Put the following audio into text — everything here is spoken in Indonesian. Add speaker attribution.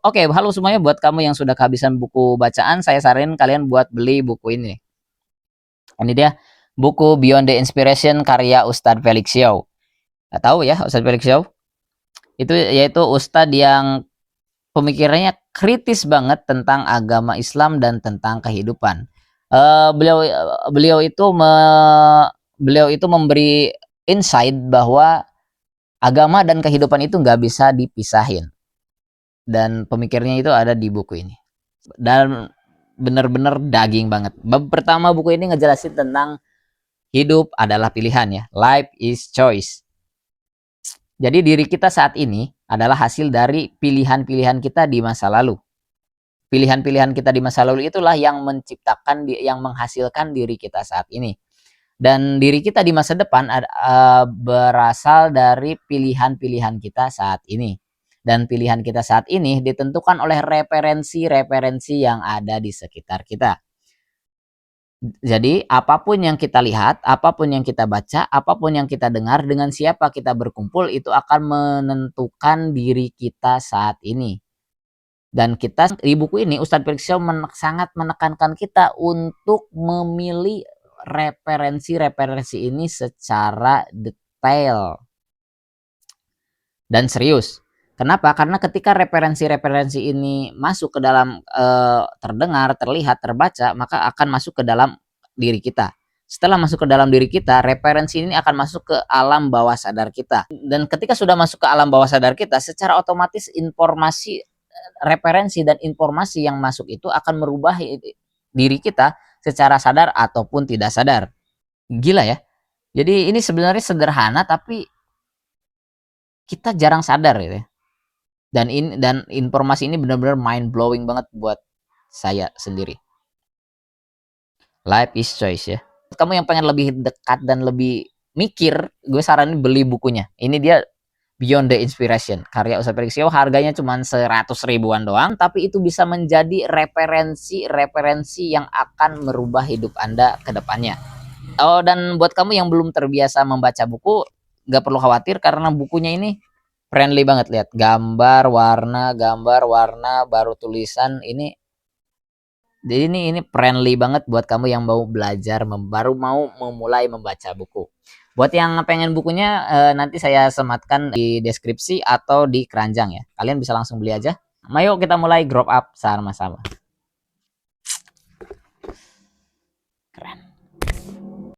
Speaker 1: Oke, halo semuanya, buat kamu yang sudah kehabisan buku bacaan, saya saranin kalian buat beli buku ini. Ini dia buku Beyond the Inspiration karya Ustadz Felix Xiao. Nggak tahu ya Ustadz Felix Xiao? Itu yaitu Ustadz yang pemikirannya kritis banget tentang agama Islam dan tentang kehidupan. Beliau beliau itu beliau itu memberi insight bahwa agama dan kehidupan itu nggak bisa dipisahin. Dan pemikirannya itu ada di buku ini. Dan bener-bener daging banget. Bab pertama buku ini ngejelasin tentang hidup adalah pilihan ya. Life is choice. Jadi diri kita saat ini adalah hasil dari pilihan-pilihan kita di masa lalu. Pilihan-pilihan kita di masa lalu itulah yang menciptakan, yang menghasilkan diri kita saat ini. Dan diri kita di masa depan berasal dari pilihan-pilihan kita saat ini. Dan pilihan kita saat ini ditentukan oleh referensi-referensi yang ada di sekitar kita. Jadi apapun yang kita lihat, apapun yang kita baca, apapun yang kita dengar, dengan siapa kita berkumpul itu akan menentukan diri kita saat ini. Dan kita di buku ini Ustadz Felix Xiao sangat menekankan kita untuk memilih referensi-referensi ini secara detail dan serius. Kenapa? Karena ketika referensi-referensi ini masuk ke dalam terdengar, terlihat, terbaca, maka akan masuk ke dalam diri kita. Setelah masuk ke dalam diri kita, referensi ini akan masuk ke alam bawah sadar kita. Dan ketika sudah masuk ke alam bawah sadar kita, secara otomatis informasi, referensi dan informasi yang masuk itu akan merubah diri kita secara sadar ataupun tidak sadar. Gila ya. Jadi ini sebenarnya sederhana tapi kita jarang sadar gitu ya. Dan informasi ini benar-benar mind blowing banget buat saya sendiri. Life is choice ya. Kamu yang pengen lebih dekat dan lebih mikir, gue saranin beli bukunya. Ini dia Beyond the Inspiration karya Ustadz Felix Xiao. Harganya cuma 100 ribuan doang, tapi itu bisa menjadi referensi yang akan merubah hidup Anda ke depannya. Oh, dan buat kamu yang belum terbiasa membaca buku, gak perlu khawatir karena bukunya ini friendly banget. Lihat gambar warna, baru tulisan ini. Jadi ini friendly banget buat kamu yang mau belajar, baru mau memulai membaca buku. Buat yang pengen bukunya, nanti saya sematkan di deskripsi atau di keranjang ya. Kalian bisa langsung beli aja. Ayo kita mulai grow up sama-sama.